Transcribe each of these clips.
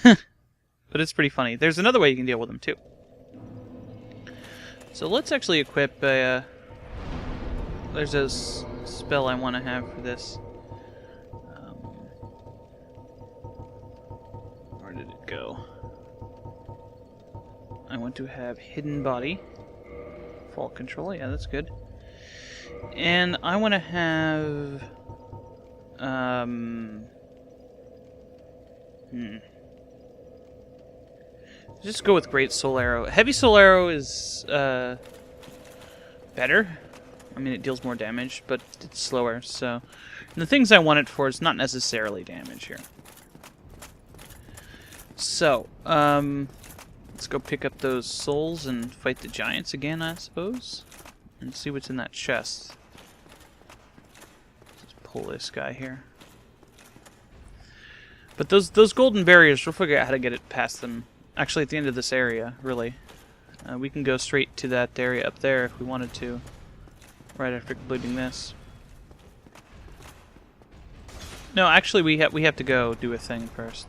But it's pretty funny. There's another way you can deal with them, too. So let's actually equip a... there's a spell I want to have for this. Where did it go? I want to have Hidden Body. Fault Control, yeah, that's good. And I want to have... Just go with Great Soul Arrow. Heavy Soul Arrow is better. I mean, it deals more damage, but it's slower, so... And the things I want it for is not necessarily damage here. So, let's go pick up those souls and fight the giants again, I suppose. And see what's in that chest. Let's pull this guy here. But those golden barriers, we'll figure out how to get it past them. Actually, at the end of this area, really. We can go straight to that area up there if we wanted to. Right after completing this. No, actually, we have to go do a thing first.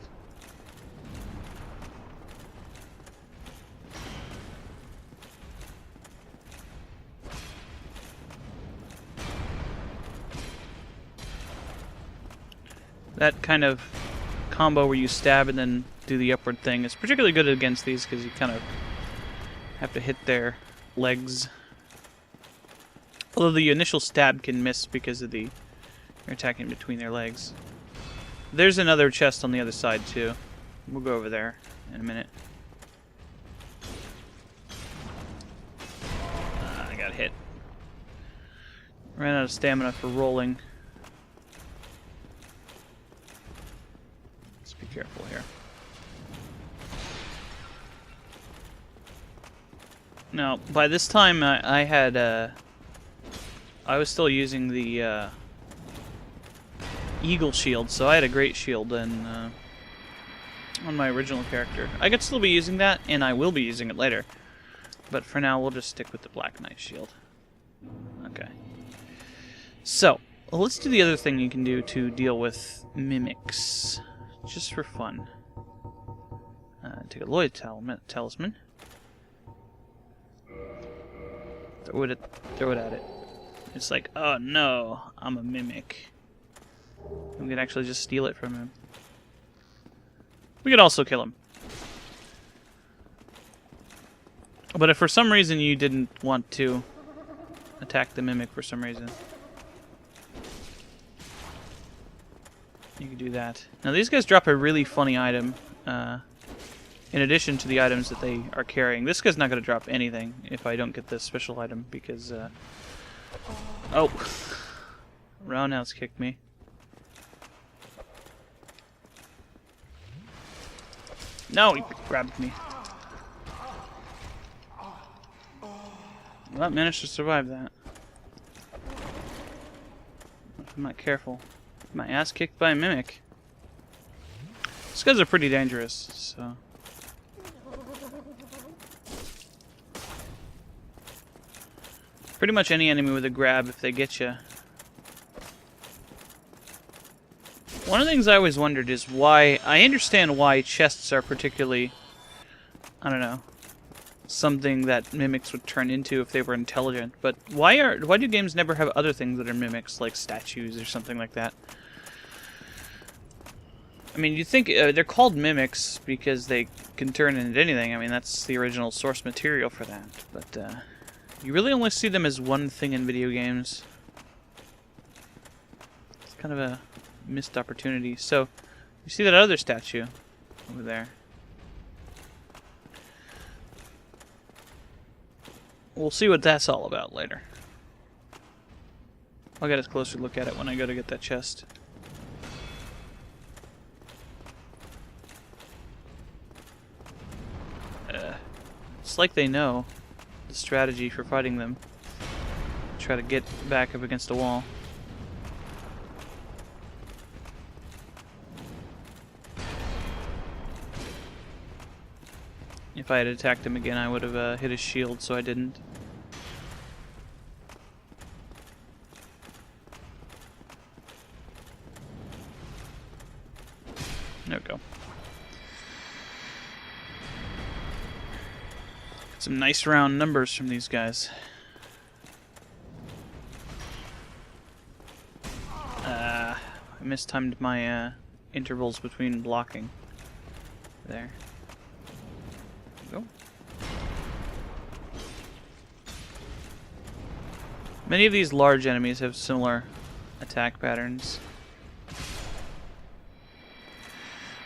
That kind of combo where you stab and then do the upward thing is particularly good against these because you kind of have to hit their legs. Although the initial stab can miss because of you're attacking between their legs. There's another chest on the other side too. We'll go over there in a minute. I got hit. Ran out of stamina for rolling. Be careful here. Now, by this time, I was still using the Eagle Shield, so I had a great shield on my original character. I could still be using that, and I will be using it later. But for now, we'll just stick with the Black Knight Shield. Okay. So, let's do the other thing you can do to deal with mimics. Just for fun. Take a Lloyd Talisman. Throw it at it. It's like, oh no, I'm a mimic. We could actually just steal it from him. We could also kill him. But if for some reason you didn't want to attack the mimic for some reason, you can do that. Now these guys drop a really funny item, in addition to the items that they are carrying. This guy's not going to drop anything if I don't get this special item, because, oh! Roundhouse kicked me. No, he grabbed me. Well, I managed to survive that. If I'm not careful. My ass kicked by a mimic. These guys are pretty dangerous, so... Pretty much any enemy with a grab if they get you. One of the things I always wondered is why... I understand why chests are particularly... I don't know. Something that mimics would turn into if they were intelligent. But why do games never have other things that are mimics, like statues or something like that? I mean, you think they're called mimics because they can turn into anything. I mean, that's the original source material for that. But you really only see them as one thing in video games. It's kind of a missed opportunity. So, you see that other statue over there. We'll see what that's all about later. I'll get a closer look at it when I go to get that chest. It's like they know the strategy for fighting them. Try to get back up against a wall. If I had attacked him again, I would have hit his shield, so I didn't. There we go. Some nice round numbers from these guys. I mistimed my intervals between blocking. There. Go. Many of these large enemies have similar attack patterns.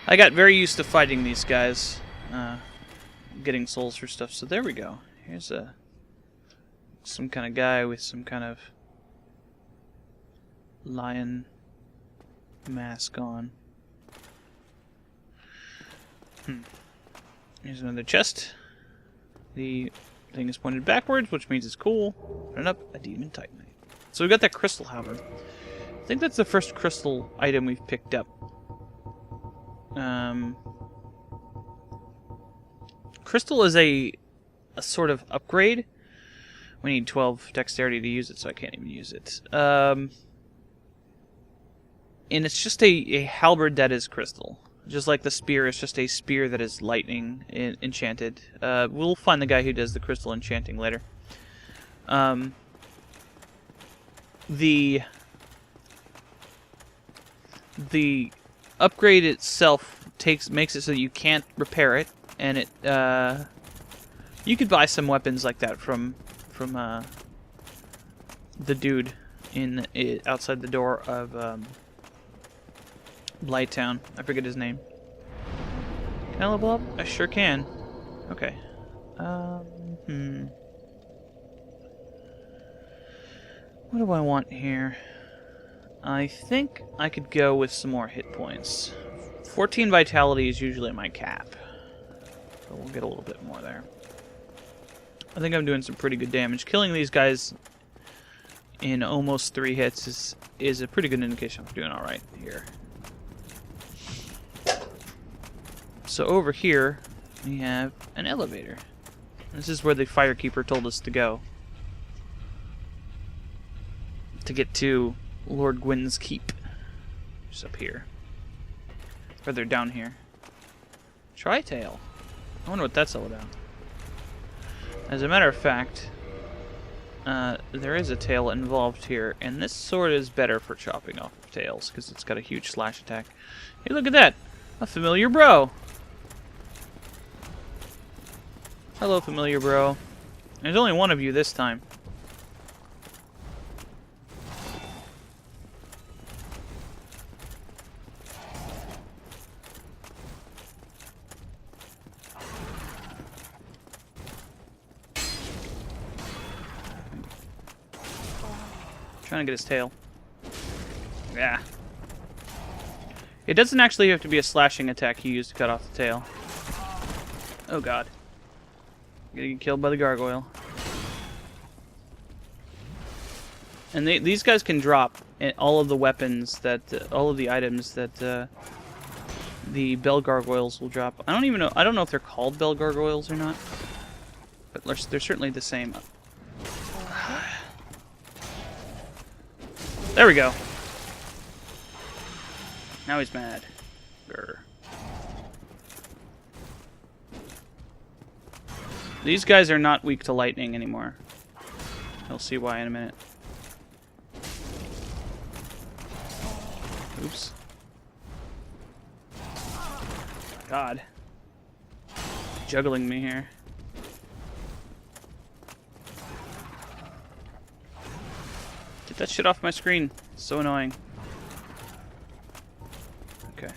I got very used to fighting these guys, getting souls for stuff. So there we go. Here's some kind of guy with some kind of lion mask on. Here's another chest. The thing is pointed backwards, which means it's cool. Open up a demon titanite. So we got that crystal halberd. I think that's the first crystal item we've picked up. Crystal is a sort of upgrade. We need 12 dexterity to use it, so I can't even use it. And it's just a halberd that is crystal. Just like the spear is just a spear that is lightning enchanted. We'll find the guy who does the crystal enchanting later. The upgrade itself makes it so that you can't repair it, and it you could buy some weapons like that from the dude outside the door of Blighttown. I forget his name. Can I level up? I sure can. Okay. What do I want here? I think I could go with some more hit points. 14 vitality is usually my cap. But we'll get a little bit more there. I think I'm doing some pretty good damage. Killing these guys in almost 3 hits is a pretty good indication I'm doing alright here. So over here, we have an elevator. This is where the Firekeeper told us to go. To get to Lord Gwyn's Keep. Just up here. Further down here. Tri-tail. I wonder what that's all about. As a matter of fact, there is a tail involved here, and this sword is better for chopping off of tails, because it's got a huge slash attack. Hey, look at that! A familiar bro! Hello, familiar bro. There's only one of you this time. Trying to get his tail. Yeah. It doesn't actually have to be a slashing attack you use to cut off the tail. Oh god. You're gonna get killed by the gargoyle. And these guys can drop all of the weapons that, all of the items that the bell gargoyles will drop. I don't even know. I don't know if they're called bell gargoyles or not, but they're certainly the same. There we go. Now he's mad. Grr. These guys are not weak to lightning anymore. You'll see why in a minute. Oops. God. Juggling me here. Get that shit off my screen. It's so annoying. Okay.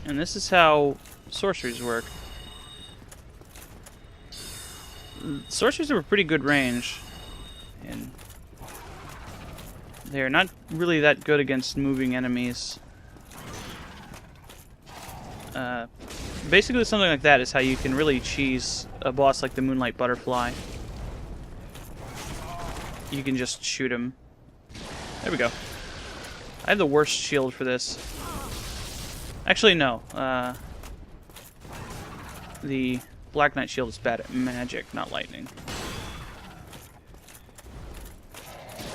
And this is how sorceries work. Sorceries have a pretty good range. And they're not really that good against moving enemies. Basically something like that is how you can really cheese a boss like the Moonlight Butterfly. You can just shoot him. There we go. I have the worst shield for this. Actually, no. The Black Knight shield is bad at magic, not lightning.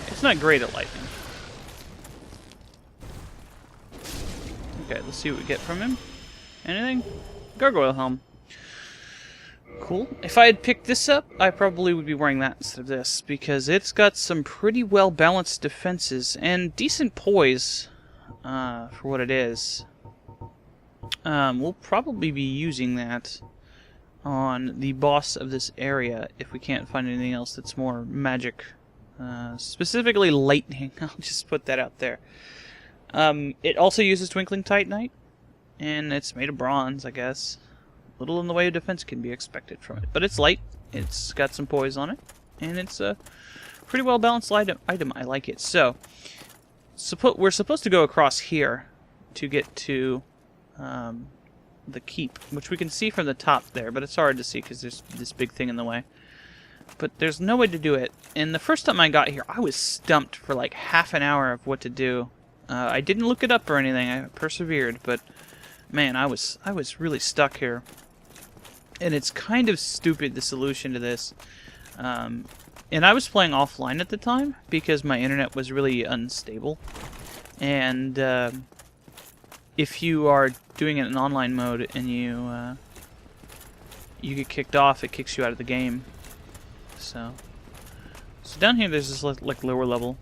It's not great at lightning. Okay, let's see what we get from him. Anything? Gargoyle helm. Cool. If I had picked this up, I probably would be wearing that instead of this, because it's got some pretty well-balanced defenses and decent poise for what it is. We'll probably be using that on the boss of this area if we can't find anything else that's more magic. Specifically lightning. I'll just put that out there. It also uses Twinkling Titanite, and it's made of bronze, I guess. Little in the way of defense can be expected from it. But it's light, it's got some poise on it, and it's a pretty well balanced item. I like it. So, we're supposed to go across here to get to the keep, which we can see from the top there, but it's hard to see because there's this big thing in the way. But there's no way to do it. And the first time I got here, I was stumped for like half an hour of what to do. I didn't look it up or anything. I persevered, but man, I was really stuck here. And it's kind of stupid, the solution to this. And I was playing offline at the time because my internet was really unstable. And if you are doing it in online mode and you get kicked off, it kicks you out of the game. So down here there's this like lower level,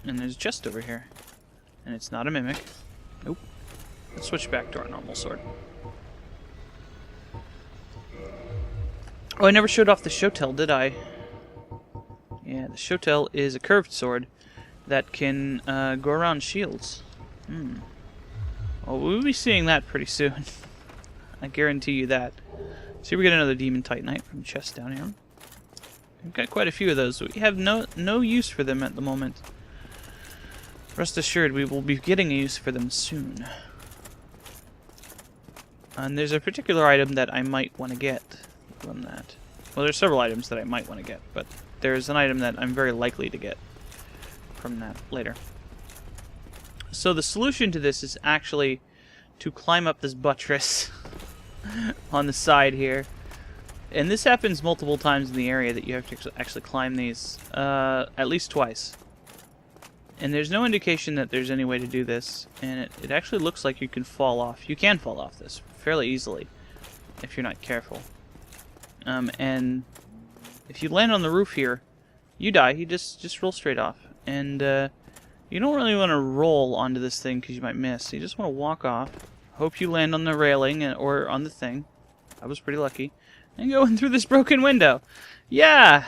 and there's just over here, and it's not a mimic. Nope. Let's switch back to our normal sword. Oh, I never showed off the Shotel, did I? Yeah, the Shotel is a curved sword that can go around shields. Well, we'll be seeing that pretty soon. I guarantee you that. See, we get another Demon Titanite from the chest down here. We've got quite a few of those, but we have no use for them at the moment. Rest assured, we will be getting a use for them soon. And there's a particular item that I might want to get from that. Well, there's several items that I might want to get, but there's an item that I'm very likely to get from that later. So the solution to this is actually to climb up this buttress on the side here. And this happens multiple times in the area that you have to actually climb these, at least twice. And there's no indication that there's any way to do this, and it actually looks like you can fall off. You can fall off this fairly easily if you're not careful. And if you land on the roof here, you die. You just roll straight off. And you don't really want to roll onto this thing because you might miss. You just want to walk off. Hope you land on the railing or on the thing. I was pretty lucky. And go in through this broken window. Yeah!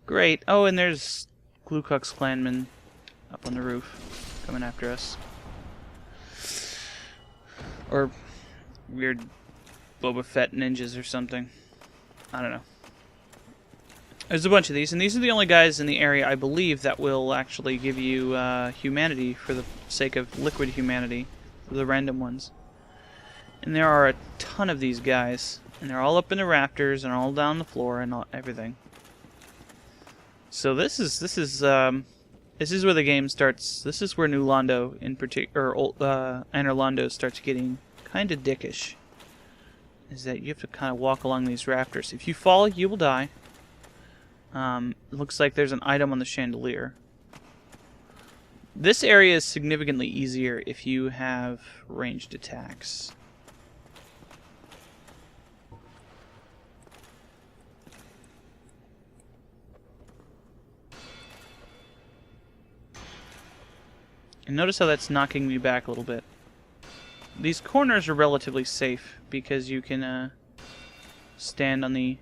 Great. Oh, and there's Ku Klux Klanmen up on the roof coming after us. Or weird Boba Fett ninjas or something. I don't know. There's a bunch of these, and these are the only guys in the area, I believe, that will actually give you humanity for the sake of liquid humanity, the random ones. And there are a ton of these guys, and they're all up in the rafters and all down the floor and everything. So this is where the game starts. This is where New Londo, in particular, or Anor Londo, starts getting kind of dickish. Is that you have to kind of walk along these rafters. If you fall, you will die. Looks like there's an item on the chandelier. This area is significantly easier if you have ranged attacks. And notice how that's knocking me back a little bit. These corners are relatively safe because you can stand on the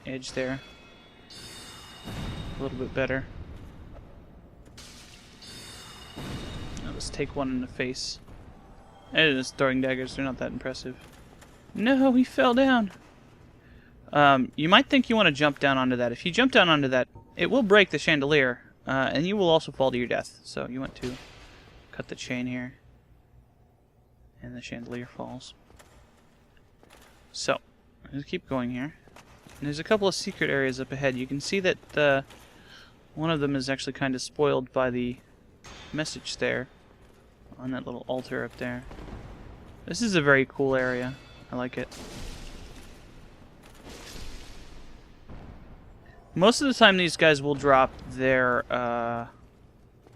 edge there a little bit better. Now let's take one in the face. And it's throwing daggers, they're not that impressive. No, he fell down. You might think you want to jump down onto that. If you jump down onto that, it will break the chandelier. And you will also fall to your death. So you want to cut the chain here. And the chandelier falls. So, let's keep going here. And there's a couple of secret areas up ahead. You can see that one of them is actually kind of spoiled by the message there. On that little altar up there. This is a very cool area. I like it. Most of the time these guys will drop their,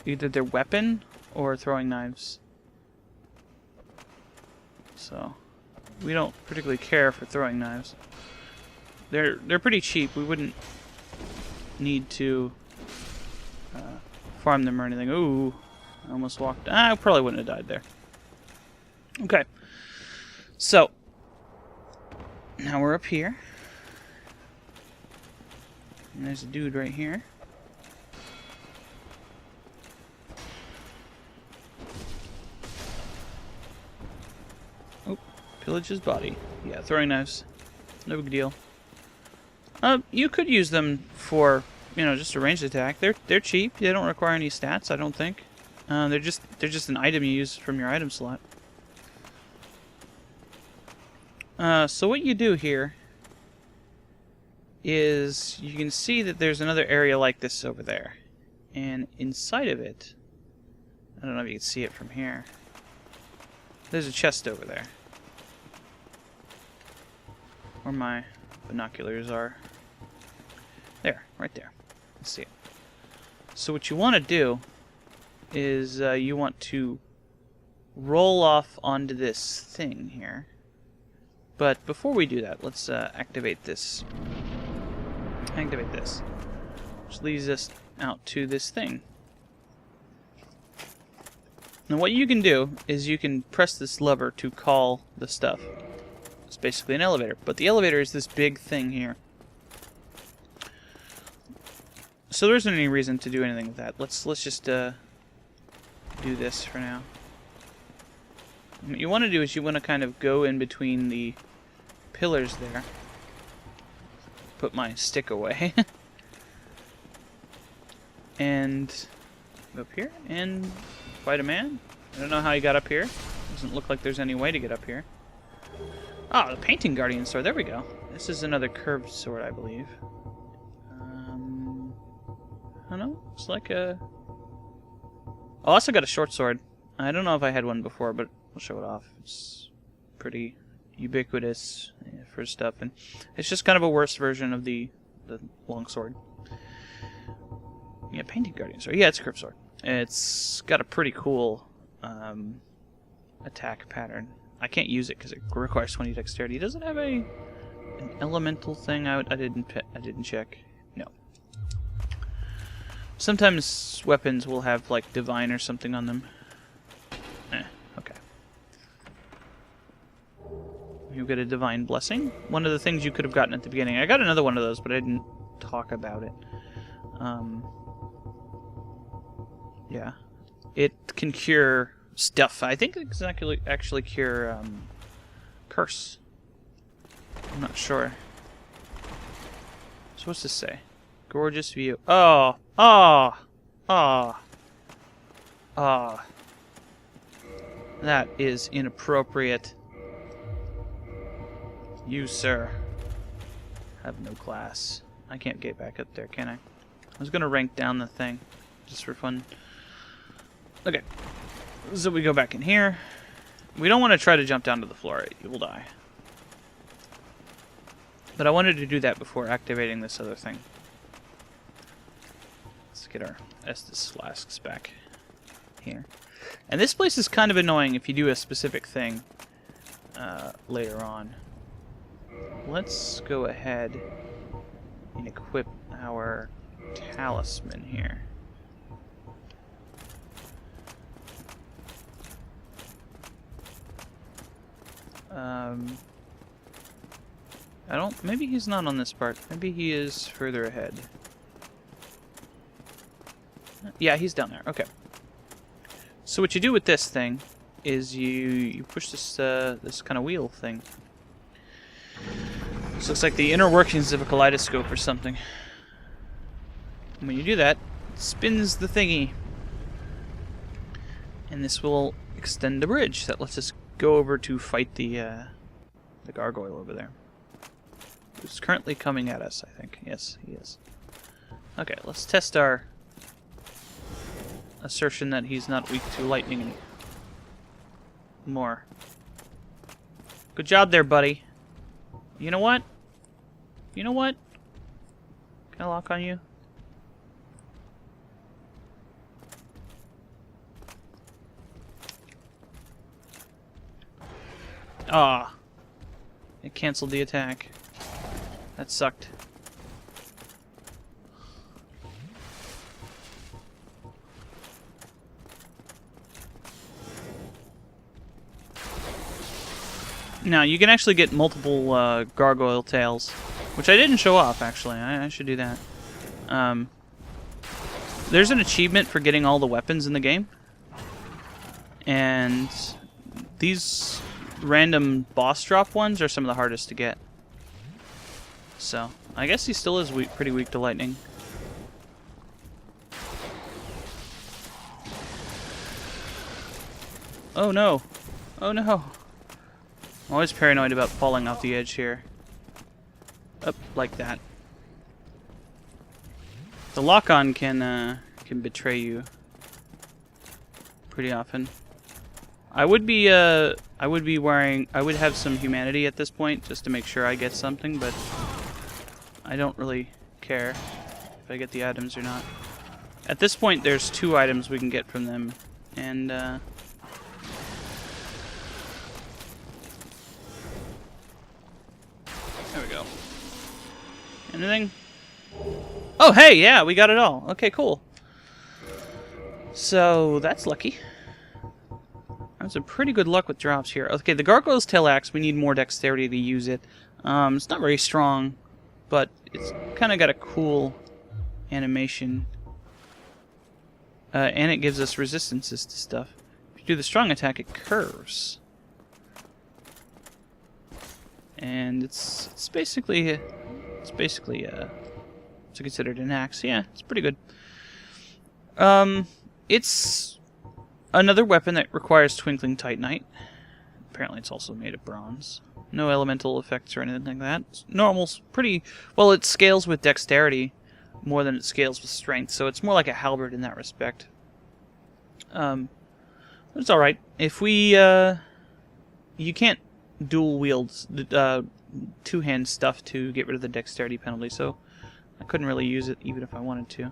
either their weapon or throwing knives. so we don't particularly care for throwing knives. They're pretty cheap. We wouldn't need to farm them or anything. Ooh, I almost walked. I probably wouldn't have died there. Okay, so now we're up here, and there's a dude right here. Oh, pillage his body. Yeah, throwing knives, no big deal. You could use them for, you know, just a ranged attack. They're cheap. They don't require any stats, I don't think. They're just an item you use from your item slot. So what you do here is you can see that there's another area like this over there, and inside of it, I don't know if you can see it from here. There's a chest over there, where my binoculars are. There, right there. Let's see it. So what you want to do is you want to roll off onto this thing here. But before we do that, let's activate this. Activate this. Which leads us out to this thing. Now what you can do is you can press this lever to call the stuff. It's basically an elevator, but the elevator is this big thing here. So there isn't any reason to do anything with that. Let's just do this for now. What you want to do is you want to kind of go in between the pillars there. Put my stick away. And go up here and fight a man. I don't know how he got up here. Doesn't look like there's any way to get up here. Oh, the painting guardian sword. There we go. This is another curved sword, I believe. I don't know. It's like a... Oh, I also got a short sword. I don't know if I had one before, but I'll show it off. It's pretty ubiquitous for stuff, and it's just kind of a worse version of the long sword. Yeah, painting guardian sword. Yeah, it's a curved sword. It's got a pretty cool attack pattern. I can't use it because it requires 20 dexterity. Does it have an elemental thing? I didn't check. No. Sometimes weapons will have like divine or something on them. Okay. You get a divine blessing. One of the things you could have gotten at the beginning. I got another one of those, but I didn't talk about it. Yeah. It can cure stuff. I think it can actually cure curse. I'm not sure. So what's this say? Gorgeous view. Oh! Oh! Oh! Oh! That is inappropriate. You, sir, have no class. I can't get back up there, can I? I was gonna rank down the thing, just for fun. Okay. So we go back in here. We don't want to try to jump down to the floor. You will die. But I wanted to do that before activating this other thing. Let's get our Estus flasks back here. And this place is kind of annoying if you do a specific thing later on. Let's go ahead and equip our talisman here. I don't... Maybe he's not on this part. Maybe he is further ahead. Yeah, he's down there. Okay. So what you do with this thing is you push this this kind of wheel thing. This looks like the inner workings of a kaleidoscope or something. And when you do that, it spins the thingy. And this will extend the bridge. That lets us go over to fight the gargoyle over there. Who's currently coming at us, I think. Yes, he is. Okay, let's test our assertion that he's not weak to lightning anymore. Good job there, buddy. You know what? You know what? Can I lock on you? Ah. It canceled the attack. That sucked. Now, you can actually get multiple gargoyle tails, which I didn't show off, actually. I should do that. There's an achievement for getting all the weapons in the game. And these random boss drop ones are some of the hardest to get. So, I guess he still is pretty weak to lightning. Oh no. Oh no. I'm always paranoid about falling off the edge here. Up like that. The lock-on can betray you pretty often. I would have some humanity at this point just to make sure I get something, but I don't really care if I get the items or not. At this point, there's 2 items we can get from them, and there we go. Anything? Oh, hey, yeah, we got it all. Okay, cool. So, that's lucky. That's a pretty good luck with drops here. Okay, the Gargoyle's Tail Axe, we need more dexterity to use it. It's not very strong, but it's kind of got a cool animation. And it gives us resistances to stuff. If you do the strong attack, it curves. And it's basically considered an axe. Yeah, it's pretty good. It's another weapon that requires Twinkling Titanite. Apparently it's also made of bronze. No elemental effects or anything like that. It's normal, pretty... Well, it scales with dexterity more than it scales with strength, so it's more like a halberd in that respect. It's alright. If we... you can't dual wield two-hand stuff to get rid of the dexterity penalty, so I couldn't really use it even if I wanted to.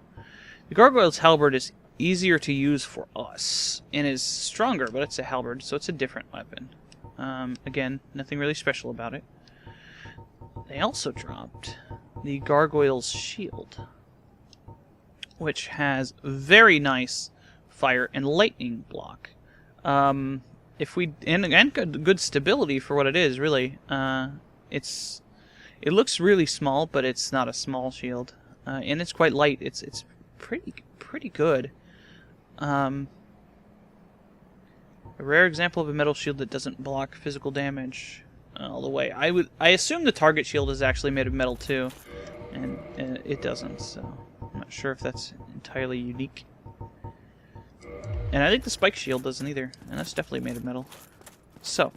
The Gargoyle's halberd is easier to use for us, and is stronger, but it's a halberd, so it's a different weapon. Again, nothing really special about it. They also dropped the Gargoyle's shield, which has very nice fire and lightning block. If we and good stability for what it is, really. It looks really small, but it's not a small shield, and it's quite light. It's pretty good. A rare example of a metal shield that doesn't block physical damage all the way. I assume the target shield is actually made of metal too, and it doesn't. So I'm not sure if that's entirely unique. And I think the spike shield doesn't either, and that's definitely made of metal. So,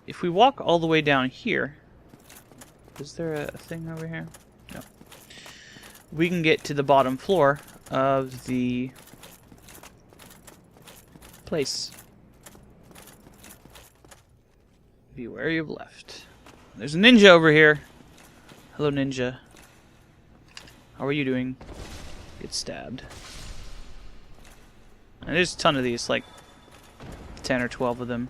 if we walk all the way down here, is there a thing over here? No. We can get to the bottom floor of the place. Beware you've left. There's a ninja over here. Hello, ninja. How are you doing? Get stabbed. And there's a ton of these, like 10 or 12 of them.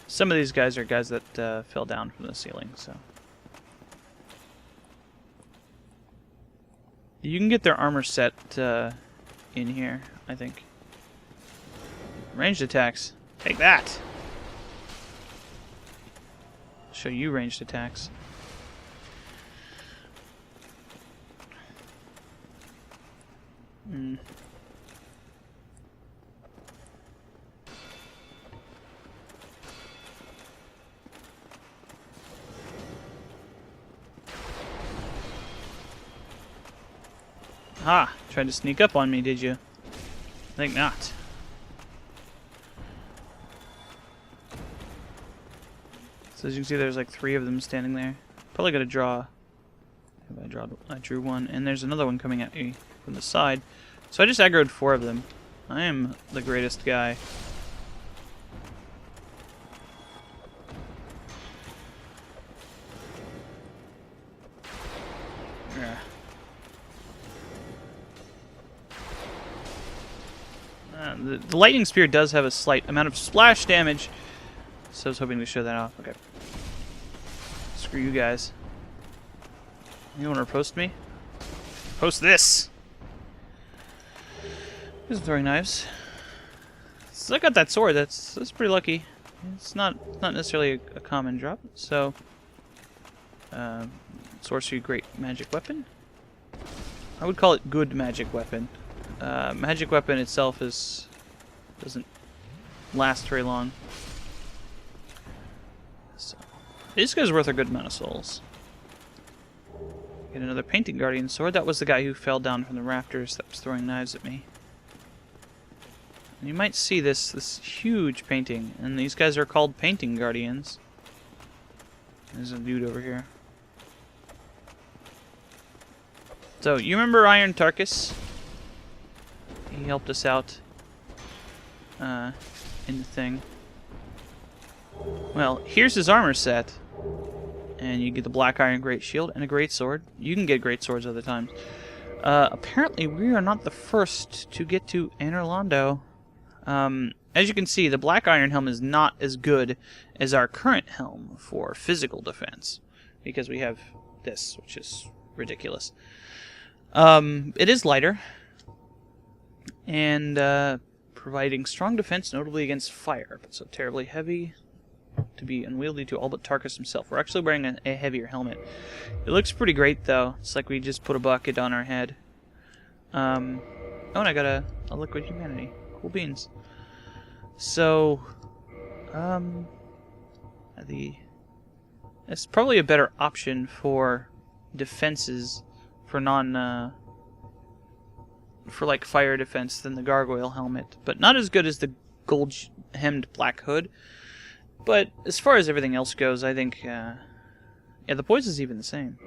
Some of these guys are guys that fell down from the ceiling, so. You can get their armor set in here, I think. Ranged attacks. Take that! I'll show you ranged attacks. Ah, tried to sneak up on me, did you? I think not. So as you can see, there's like 3 of them standing there. Probably gonna draw. I drew one, and there's another one coming at me from the side. So I just aggroed 4 of them. I am the greatest guy. The lightning spear does have a slight amount of splash damage, so I was hoping to show that off. Okay. Screw you guys. You want to post me? Post this! Who's throwing knives? So I got that sword. That's pretty lucky. It's not necessarily a common drop. So, sorcery, great magic weapon. I would call it good magic weapon. Magic weapon itself doesn't last very long. So this guy's worth a good amount of souls. Get another painting guardian sword. That was the guy who fell down from the rafters that was throwing knives at me. And you might see this huge painting, and these guys are called painting guardians. There's a dude over here. So you remember Iron Tarkus? He helped us out in the thing. Well, here's his armor set. And you get the black iron great shield and a great sword. You can get great swords other times. Apparently, we are not the first to get to Anor Londo. As you can see, the black iron helm is not as good as our current helm for physical defense. Because we have this, which is ridiculous. It is lighter. And providing strong defense, notably against fire. But so terribly heavy to be unwieldy to all but Tarkus himself. We're actually wearing a heavier helmet. It looks pretty great, though. It's like we just put a bucket on our head. Oh, and I got a liquid humanity. Cool beans. So, it's probably a better option for defenses for for like fire defense than the gargoyle helmet, but not as good as the gold-hemmed black hood. But as far as everything else goes, I think, yeah, the poison's even the same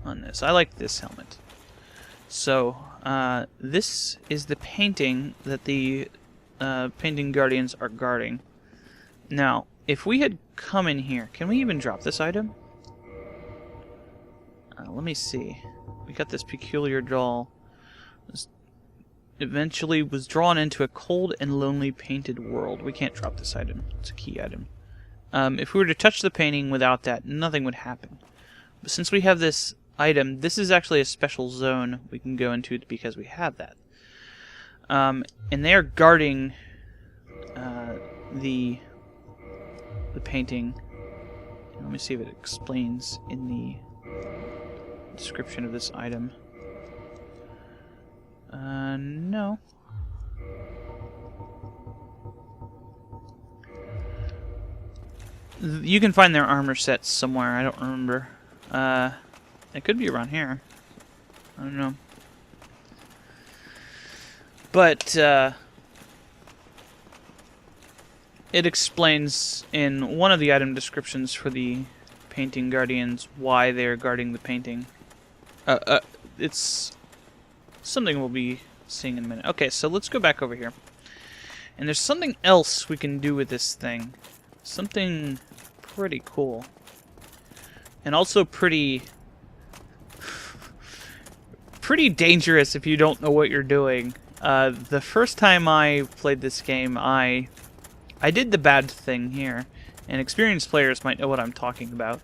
on this. I like this helmet. So, this is the painting that the painting guardians are guarding. Now, if we had come in here, can we even drop this item? Let me see. We got this peculiar doll. This eventually was drawn into a cold and lonely painted world. We can't drop this item. It's a key item. If we were to touch the painting without that, nothing would happen. But since we have this item, this is actually a special zone we can go into because we have that. And they are guarding the painting. Let me see if it explains in the description of this item. No. You can find their armor sets somewhere. I don't remember. It could be around here. I don't know. But it explains in one of the item descriptions for the painting guardians why they're guarding the painting. It's something we'll be seeing in a minute. Okay, so let's go back over here. And there's something else we can do with this thing. Something pretty cool. And also pretty dangerous if you don't know what you're doing. The first time I played this game, I did the bad thing here. And experienced players might know what I'm talking about.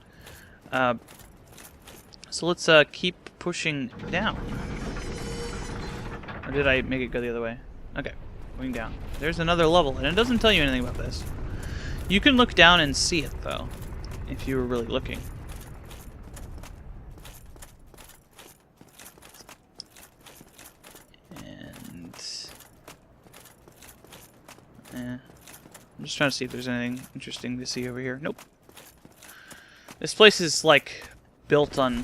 So let's keep pushing down. Or did I make it go the other way? Okay, going down. There's another level, and it doesn't tell you anything about this. You can look down and see it, though, if you were really looking. And I'm just trying to see if there's anything interesting to see over here. Nope. This place is like built in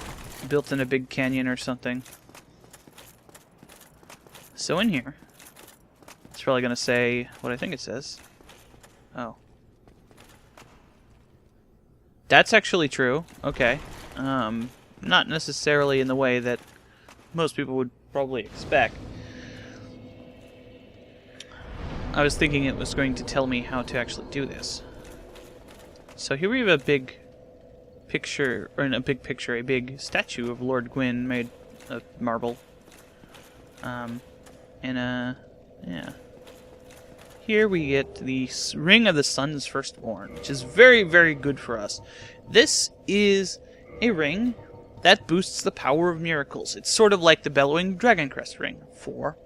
a big canyon or something. So in here, it's probably going to say what I think it says. Oh. That's actually true. Okay. Not necessarily in the way that most people would probably expect. I was thinking it was going to tell me how to actually do this. So here we have a big picture, or a big statue of Lord Gwyn made of marble. In a Yeah. Here we get the Ring of the Sun's Firstborn, which is very, very good for us. This is a ring that boosts the power of miracles. It's sort of like the Bellowing Dragon Crest ring for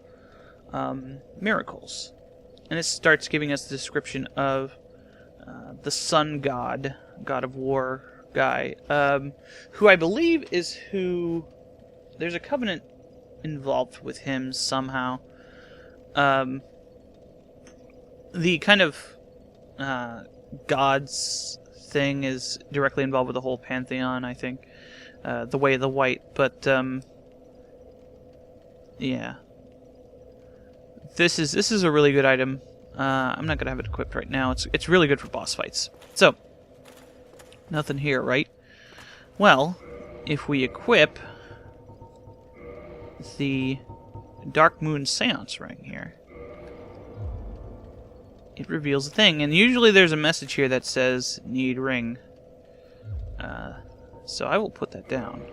miracles. And it starts giving us the description of the sun god, god of war guy, who I believe is who... There's a covenant involved with him somehow. The kind of gods thing is directly involved with the whole pantheon, I think. The Way of the White, but yeah. This is a really good item. I'm not gonna have it equipped right now. It's really good for boss fights. So, nothing here, right? Well, if we equip the Dark Moon Seance ring here, it reveals a thing, and usually there's a message here that says need ring. So I will put that down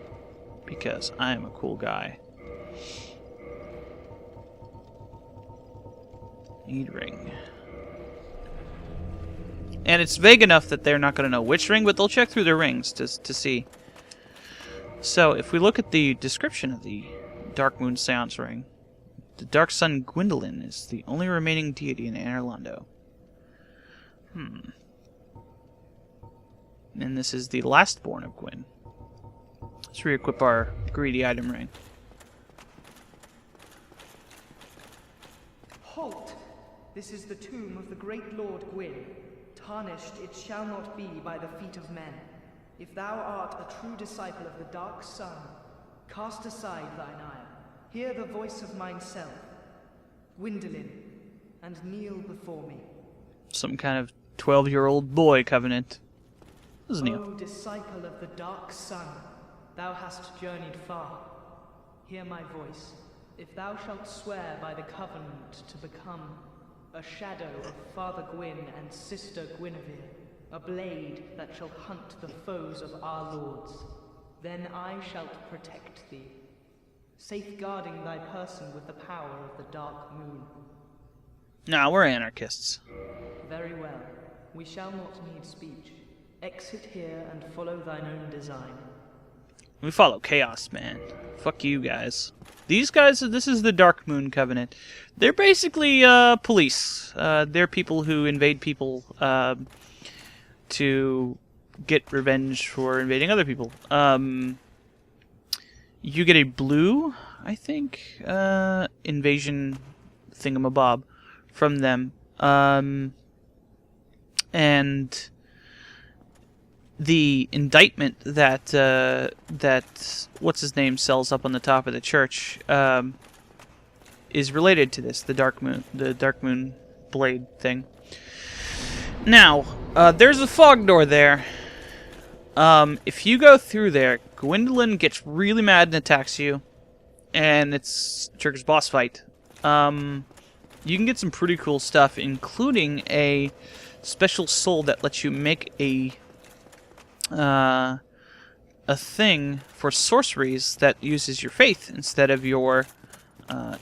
because I am a cool guy. Need ring. And it's vague enough that they're not going to know which ring, but they'll check through their rings to see. So if we look at the description of the Dark Moon Seance ring, the Dark Sun Gwendolyn is the only remaining deity in Anor Londo. And this is the last born of Gwyn. Let's re-equip our greedy item ring. Halt! This is the tomb of the great Lord Gwyn. Tarnished it shall not be by the feet of men. If thou art a true disciple of the Dark Sun, cast aside thine ire. Hear the voice of mine self, Gwendolyn, and kneel before me. Some kind of 12-year-old boy covenant. O disciple of the Dark Sun, thou hast journeyed far. Hear my voice. If thou shalt swear by the covenant to become a shadow of Father Gwyn and Sister Guinevere, a blade that shall hunt the foes of our lords, then I shall protect thee, safeguarding thy person with the power of the Dark Moon. Nah, we're anarchists. Very well. We shall not need speech. Exit here and follow thine own design. We follow chaos, man. Fuck you guys. These guys, this is the Dark Moon Covenant. They're basically police. They're people who invade people to get revenge for invading other people. You get a blue, I think, invasion thingamabob from them. And the indictment that that what's his name sells up on the top of the church is related to this, the Dark Moon blade thing. Now, there's a fog door there. If you go through there, Gwendolyn gets really mad and attacks you, and it's triggers boss fight. You can get some pretty cool stuff, including a special soul that lets you make a thing for sorceries that uses your faith instead of your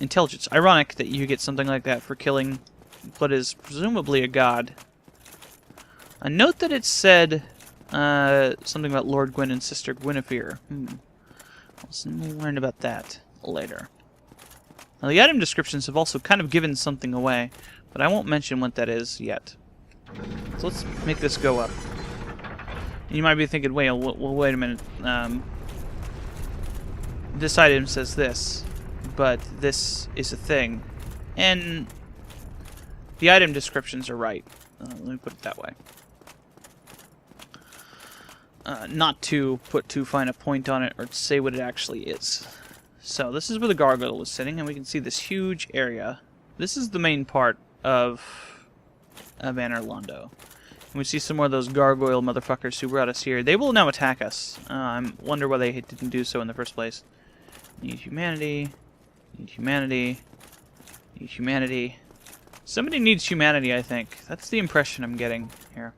intelligence. Ironic that you get something like that for killing what is presumably a god. A note that it said something about Lord Gwyn and Sister Guinevere. We'll learn about that later. Now, the item descriptions have also kind of given something away, but I won't mention what that is yet. So let's make this go up. You might be thinking, wait a minute. This item says this, but this is a thing. And the item descriptions are right. Let me put it that way. Not to put too fine a point on it or to say what it actually is. So this is where the gargoyle is sitting, and we can see this huge area. This is the main part of Anor Londo. And we see some more of those gargoyle motherfuckers who brought us here. They will now attack us. I wonder why they didn't do so in the first place. Need humanity. Need humanity. Need humanity. Somebody needs humanity, I think. That's the impression I'm getting here.